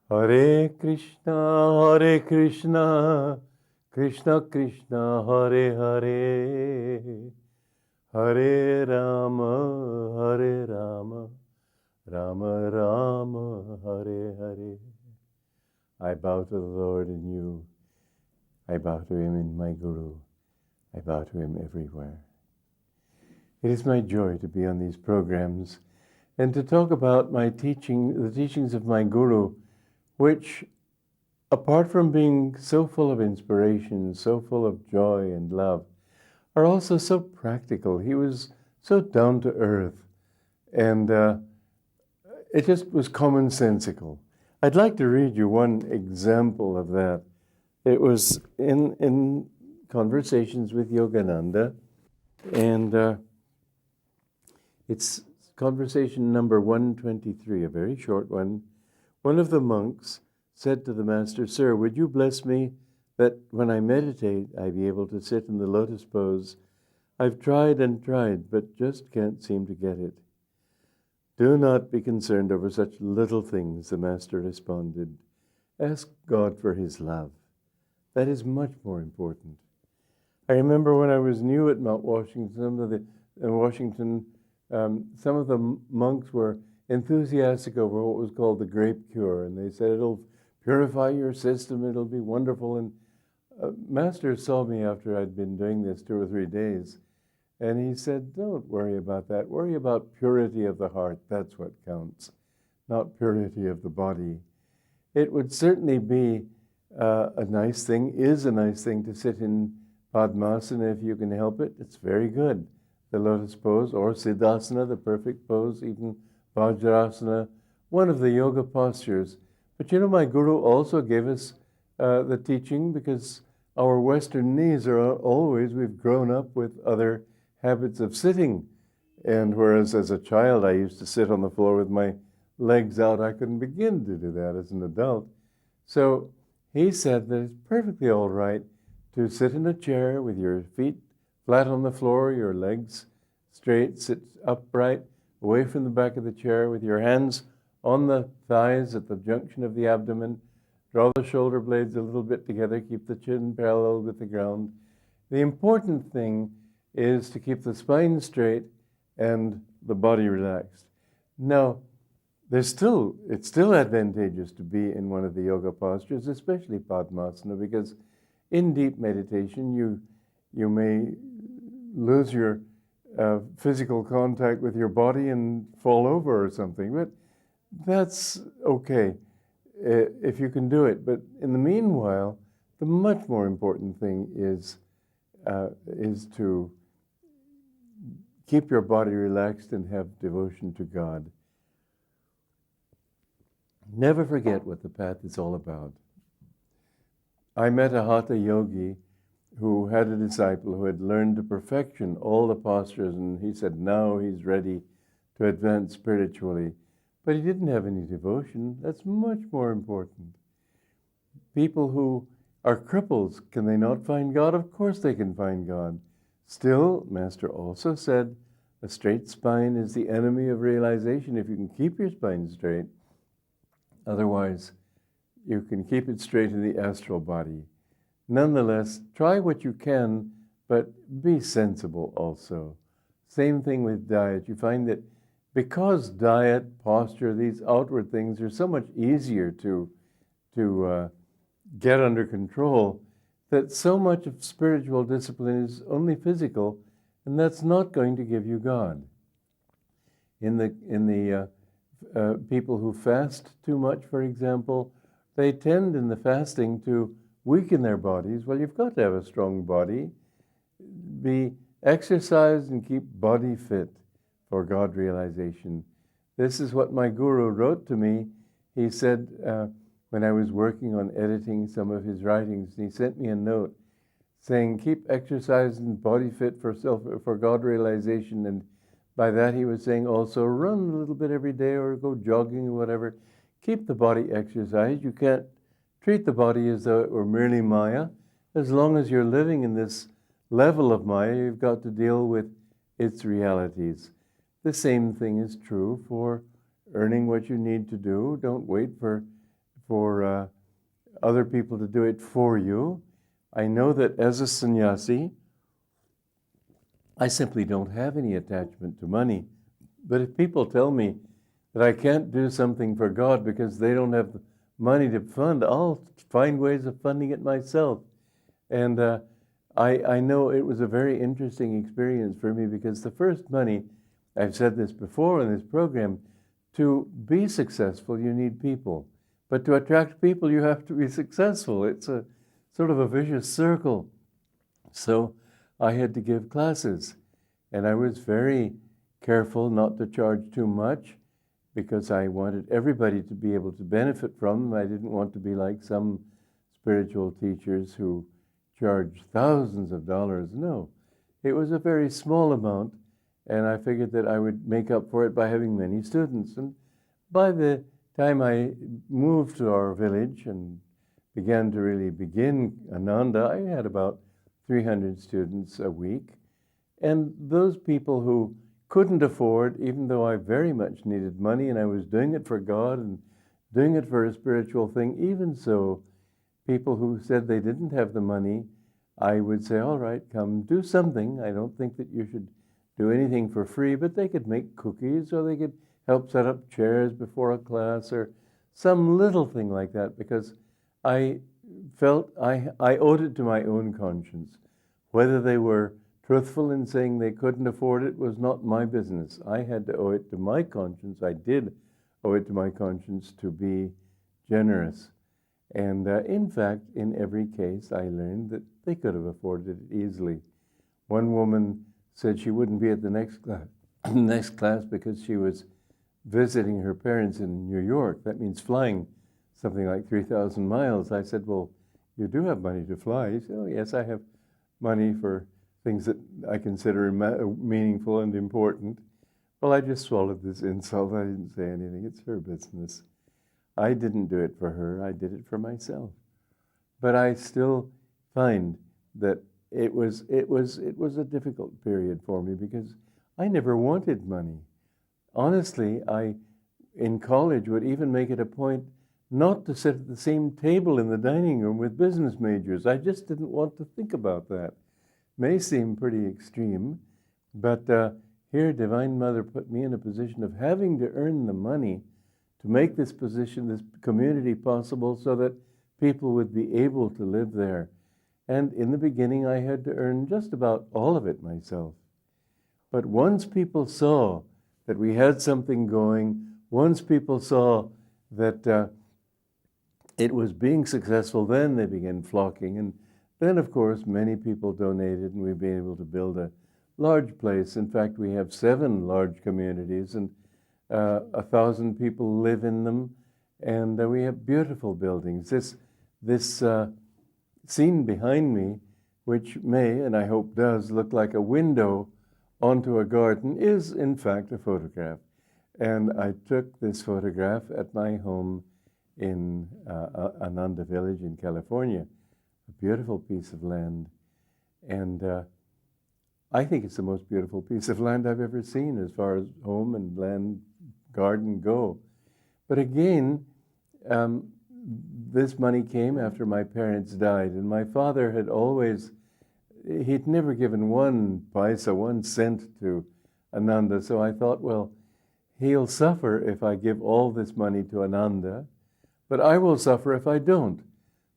Hare Krishna, Krishna Krishna, Hare Hare, Hare Rama, Rama Rama, Hare Hare. I bow to the Lord in you. I bow to him in my Guru. I bow to him everywhere. It is my joy to be on these programs and to talk about my teaching, the teachings of my Guru, which, apart from being so full of inspiration, so full of joy and love, are also so practical. He was so down to earth, and it just was commonsensical. I'd like to read you one example of that. It was in Conversations with Yogananda, and it's conversation number 123, a very short one. One of the monks said to the master, "Sir, would you bless me that when I meditate, I be able to sit in the lotus pose? I've tried and tried, but just can't seem to get it." "Do not be concerned over such little things," the master responded. "Ask God for his love. That is much more important." I remember when I was new at Mount Washington, some of the monks were enthusiastic over what was called the grape cure, and they said it'll purify your system, it'll be wonderful. And Master saw me after I'd been doing this 2 or 3 days, and he said, "Don't worry about that. Worry about purity of the heart. That's what counts, not purity of the body." It would certainly be a nice thing to sit in Padmasana if you can help it. It's very good. The lotus pose, or Siddhasana, the perfect pose, even Vajrasana, one of the yoga postures. But you know, my Guru also gave us the teaching, because our Western knees are always, we've grown up with other habits of sitting. And whereas as a child I used to sit on the floor with my legs out, I couldn't begin to do that as an adult. So he said that it's perfectly all right to sit in a chair with your feet flat on the floor, your legs straight, sit upright, away from the back of the chair, with your hands on the thighs at the junction of the abdomen. Draw the shoulder blades a little bit together, keep the chin parallel with the ground. The important thing is to keep the spine straight and the body relaxed. Now, it's still advantageous to be in one of the yoga postures, especially Padmasana, because in deep meditation you may lose your physical contact with your body and fall over or something, but that's okay if you can do it. But in the meanwhile, the much more important thing is to keep your body relaxed and have devotion to God. Never forget what the path is all about. I met a Hatha yogi who had a disciple who had learned to perfection all the postures, and he said now he's ready to advance spiritually. But he didn't have any devotion. That's much more important. People who are cripples, can they not find God? Of course they can find God. Still, Master also said, a straight spine is the enemy of realization. If you can keep your spine straight, otherwise you can keep it straight in the astral body. Nonetheless, try what you can, but be sensible also. Same thing with diet. You find that because diet, posture, these outward things are so much easier to get under control, that so much of spiritual discipline is only physical, and that's not going to give you God. In the people who fast too much, for example, they tend in the fasting to weaken their bodies. Well, you've got to have a strong body. Be exercised and keep body fit for God realization. This is what my Guru wrote to me. He said, when I was working on editing some of his writings, he sent me a note saying, keep exercise and body fit for God realization. And by that he was saying also, run a little bit every day or go jogging or whatever. Keep the body exercised. You can't treat the body as though it were merely Maya. As long as you're living in this level of Maya, you've got to deal with its realities. The same thing is true for earning what you need to do. Don't wait for for other people to do it for you. I know that as a sannyasi, I simply don't have any attachment to money. But if people tell me that I can't do something for God because they don't have the money to fund, I'll find ways of funding it myself. And I know it was a very interesting experience for me because the first money, I've said this before in this program, to be successful, you need people. But to attract people, you have to be successful. It's a sort of a vicious circle. So I had to give classes, and I was very careful not to charge too much because I wanted everybody to be able to benefit from them. I didn't want to be like some spiritual teachers who charge thousands of dollars. No, it was a very small amount, and I figured that I would make up for it by having many students. And by the time I moved to our village and began to really begin Ananda, I had about 300 students a week. And those people who couldn't afford, even though I very much needed money and I was doing it for God and doing it for a spiritual thing, even so, people who said they didn't have the money, I would say, all right, come do something. I don't think that you should do anything for free, but they could make cookies or they could help set up chairs before a class or some little thing like that, because I felt I owed it to my own conscience. Whether they were truthful in saying they couldn't afford it was not my business. I had to owe it to my conscience. I did owe it to my conscience to be generous. And in fact, in every case, I learned that they could have afforded it easily. One woman said she wouldn't be at the next class because she was visiting her parents in New York. That means flying something like 3,000 miles. I said, well, you do have money to fly. He said, oh, yes, I have money for things that I consider meaningful and important. Well, I just swallowed this insult. I didn't say anything. It's her business. I didn't do it for her. I did it for myself. But I still find that it was a difficult period for me because I never wanted money. Honestly, I, in college, would even make it a point not to sit at the same table in the dining room with business majors. I just didn't want to think about that. May seem pretty extreme, but here Divine Mother put me in a position of having to earn the money to make this position, this community possible so that people would be able to live there. And in the beginning, I had to earn just about all of it myself. But once people saw that we had something going, once people saw that it was being successful, then they began flocking. And then, of course, many people donated, and we've been able to build a large place. In fact, we have 7 large communities, and 1,000 people live in them, and we have beautiful buildings. This scene behind me, which may, and I hope does, look like a window onto a garden, is in fact a photograph. And I took this photograph at my home in Ananda Village in California, a beautiful piece of land. And I think it's the most beautiful piece of land I've ever seen as far as home and land, garden go. But again, this money came after my parents died, and my father had always, he'd never given 1 paisa, 1 cent to Ananda, so I thought, well, he'll suffer if I give all this money to Ananda, but I will suffer if I don't.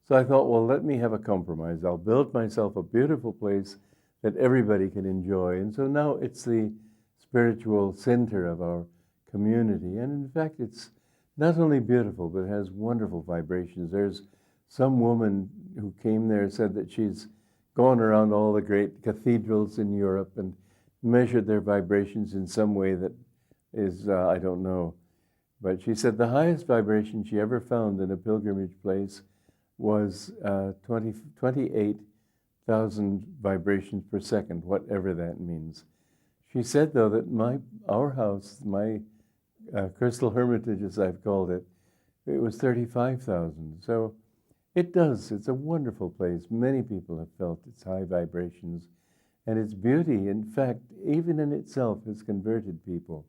So I thought, well, let me have a compromise. I'll build myself a beautiful place that everybody can enjoy. And so now it's the spiritual center of our community. And in fact, it's not only beautiful, but it has wonderful vibrations. There's some woman who came there and said that she's gone around all the great cathedrals in Europe and measured their vibrations in some way that is, I don't know. But she said the highest vibration she ever found in a pilgrimage place was 28,000 vibrations per second, whatever that means. She said, though, that our house, my Crystal Hermitage, as I've called it, it was 35,000. So it does. It's a wonderful place. Many people have felt its high vibrations, and its beauty, in fact, even in itself, has converted people.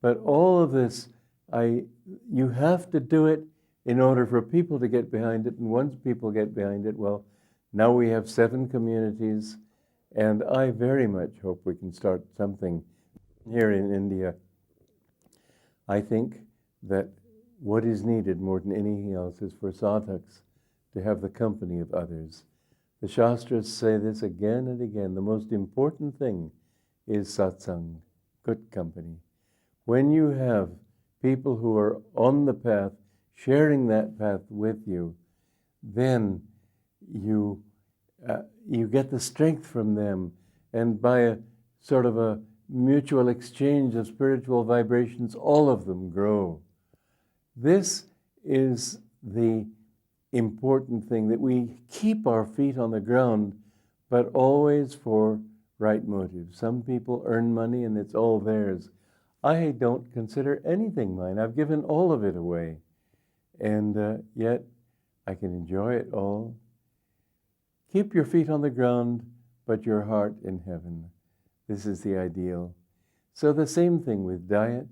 But all of this, you have to do it in order for people to get behind it. And once people get behind it, well, now we have 7 communities, and I very much hope we can start something here in India. I think that what is needed more than anything else is for sadhaks to have the company of others. The Shastras say this again and again. The most important thing is satsang, good company. When you have people who are on the path, sharing that path with you, then you get the strength from them, and by a sort of a mutual exchange of spiritual vibrations, all of them grow. This is the important thing, that we keep our feet on the ground, but always for right motives. Some people earn money and it's all theirs. I don't consider anything mine. I've given all of it away, and yet I can enjoy it all. Keep your feet on the ground, but your heart in heaven. This is the ideal. So the same thing with diet.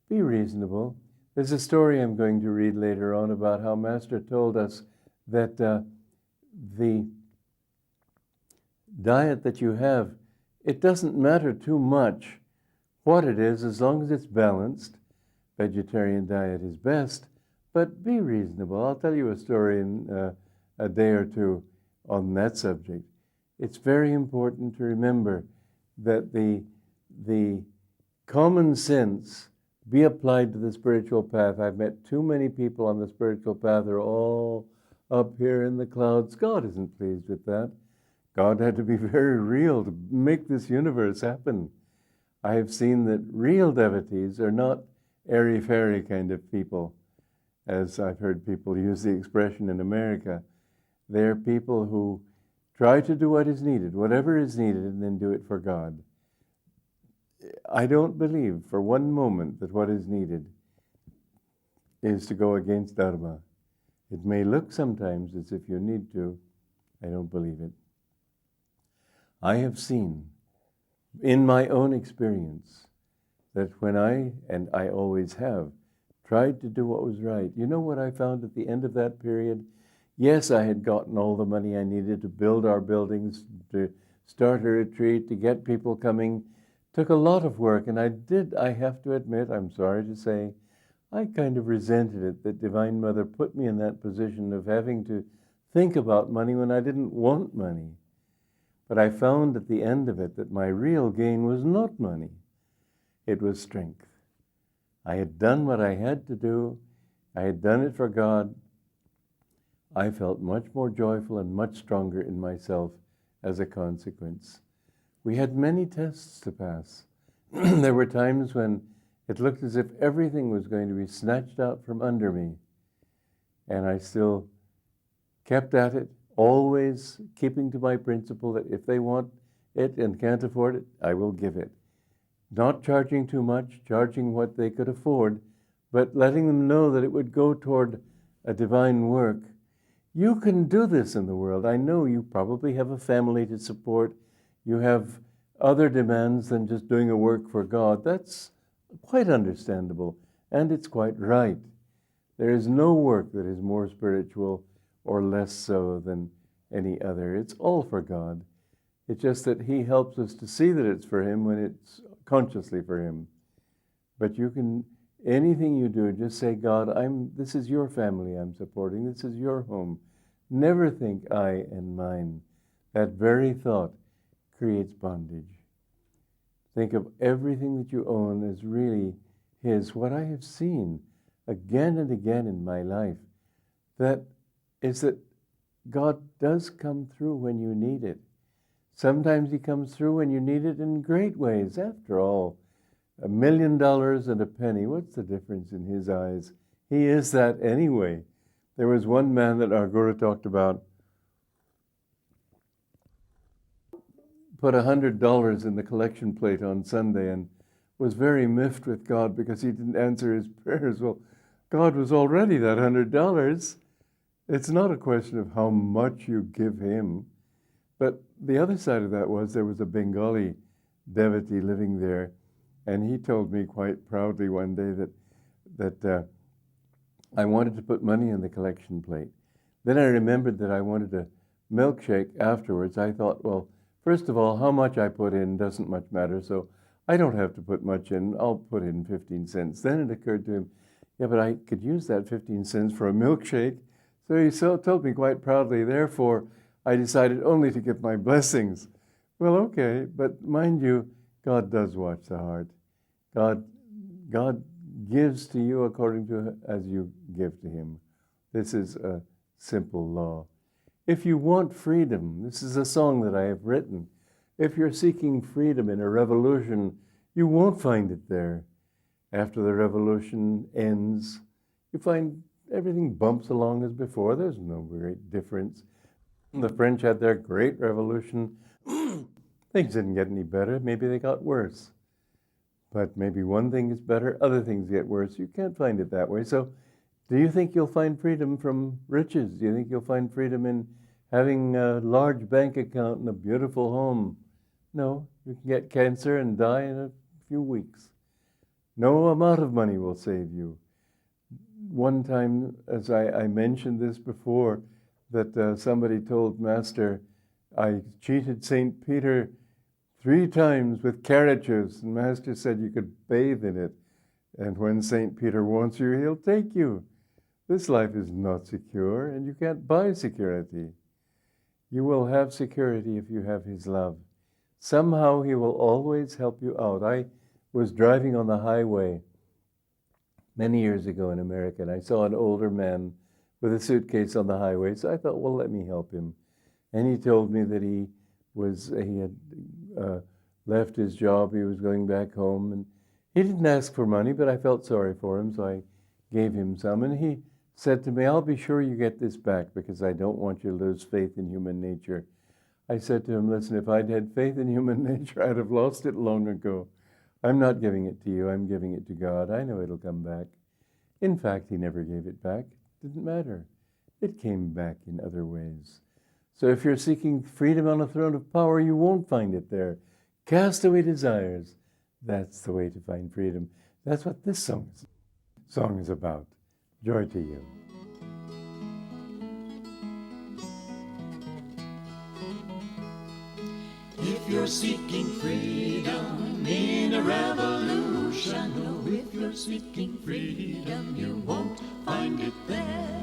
Be reasonable. There's a story I'm going to read later on about how Master told us that the diet that you have, it doesn't matter too much what it is, as long as it's balanced. Vegetarian diet is best, but be reasonable. I'll tell you a story in a day or two on that subject. It's very important to remember that the common sense be applied to the spiritual path. I've met too many people on the spiritual path. They're all up here in the clouds. God isn't pleased with that. God had to be very real to make this universe happen. I have seen that real devotees are not airy-fairy kind of people, as I've heard people use the expression in America. They're people who try to do what is needed, whatever is needed, and then do it for God. I don't believe for one moment that what is needed is to go against Dharma. It may look sometimes as if you need to. I don't believe it. I have seen in my own experience that when and I always have, tried to do what was right, you know what I found at the end of that period? Yes, I had gotten all the money I needed to build our buildings, to start a retreat, to get people coming. Took a lot of work, and I have to admit, I'm sorry to say, I kind of resented it that Divine Mother put me in that position of having to think about money when I didn't want money. But I found at the end of it that my real gain was not money. It was strength. I had done what I had to do. I had done it for God. I felt much more joyful and much stronger in myself as a consequence. We had many tests to pass. There were times when it looked as if everything was going to be snatched out from under me. And I still kept at it, always keeping to my principle that if they want it and can't afford it, I will give it. Not charging too much, charging what they could afford, but letting them know that it would go toward a divine work. You can do this in the world. I know you probably have a family to support. You have other demands than just doing a work for God. That's quite understandable, and it's quite right. There is no work that is more spiritual or less so than any other. It's all for God. It's just that He helps us to see that it's for Him when it's consciously for Him. But you can, anything you do, just say, God, this is your family I'm supporting. This is your home. Never think I and mine. That very thought creates bondage. Think of everything that you own as really His. What I have seen again and again in my life, that is that God does come through when you need it. Sometimes He comes through when you need it in great ways. After all, $1 million and a penny, what's the difference in His eyes? He is that anyway. There was one man that our Guru talked about, put $100 in the collection plate on Sunday and was very miffed with God because he didn't answer his prayers. Well, God was already that $100. It's not a question of how much you give Him. But the other side of that was there was a Bengali devotee living there, and he told me quite proudly one day that I wanted to put money in the collection plate. Then I remembered that I wanted a milkshake afterwards. I thought, well, first of all, how much I put in doesn't much matter, so I don't have to put much in. I'll put in 15 cents. Then it occurred to him, yeah, but I could use that 15 cents for a milkshake. So he told me quite proudly, therefore, I decided only to give my blessings. Well, okay, but mind you, God does watch the heart. God gives to you according to as you give to him. This is a simple law. If you want freedom, this is a song that I have written. If you're seeking freedom in a revolution, you won't find it there. After the revolution ends, you find everything bumps along as before. There's no great difference. The French had their great revolution. Things didn't get any better. Maybe they got worse. But maybe one thing is better, other things get worse. You can't find it that way. So do you think you'll find freedom from riches? Do you think you'll find freedom in having a large bank account and a beautiful home? No, you can get cancer and die in a few weeks. No amount of money will save you. One time, as I mentioned this before, that somebody told Master, I cheated St. Peter 3 times with carrot juice, and Master said you could bathe in it. And when St. Peter wants you, he'll take you. This life is not secure, and you can't buy security. You will have security if you have his love. Somehow he will always help you out. I was driving on the highway many years ago in America, and I saw an older man with a suitcase on the highway, so I thought, well, let me help him. And he told me that he had left his job, he was going back home, and he didn't ask for money, but I felt sorry for him, so I gave him some, and he said to me, I'll be sure you get this back because I don't want you to lose faith in human nature. I said to him, listen, if I'd had faith in human nature, I'd have lost it long ago. I'm not giving it to you, I'm giving it to God. I know it'll come back. In fact, he never gave it back. It didn't matter. It came back in other ways. So if you're seeking freedom on a throne of power, you won't find it there. Cast away desires. That's the way to find freedom. That's what this song is about. Joy to you. If you're seeking freedom in a revolution, oh, if you're seeking freedom, you won't find it there.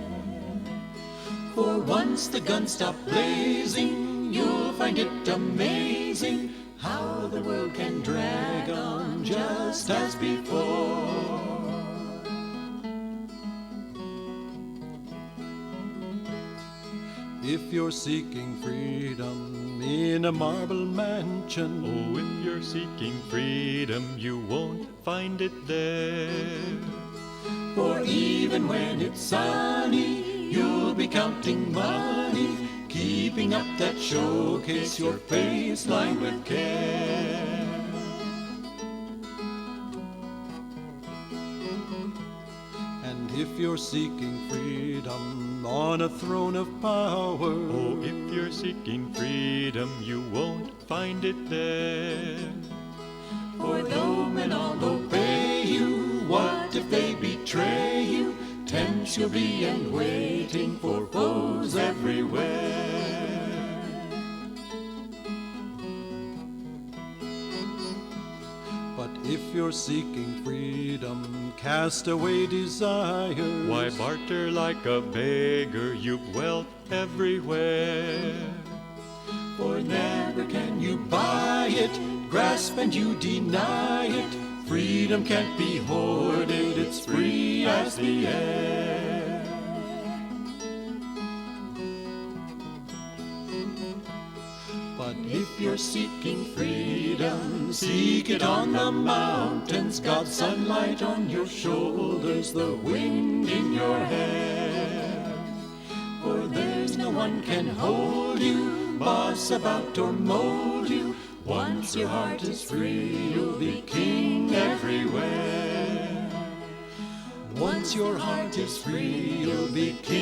For once the guns stop blazing, you'll find it amazing how the world can drag on just as before. If you're seeking freedom in a marble mansion, oh, if you're seeking freedom, you won't find it there. For even when it's sunny, you'll be counting money, keeping up that showcase, your face lined with care. And if you're seeking freedom on a throne of power, oh, if you're seeking freedom, you won't find it there. For though men all obey you, what if they betray you? Tense you'll be and waiting for foes everywhere. But if you're seeking freedom, cast away desire. Why barter like a beggar? You've wealth everywhere. For never can you buy it, grasp and you deny it. Freedom can't be hoarded, it's free as the air. But if you're seeking freedom, seek it on the mountains. God's sunlight on your shoulders, the wind in your hair. For there's no one can hold you, boss about or mold you. Once your heart is free, you'll be king everywhere. Once your heart is free, you'll be king.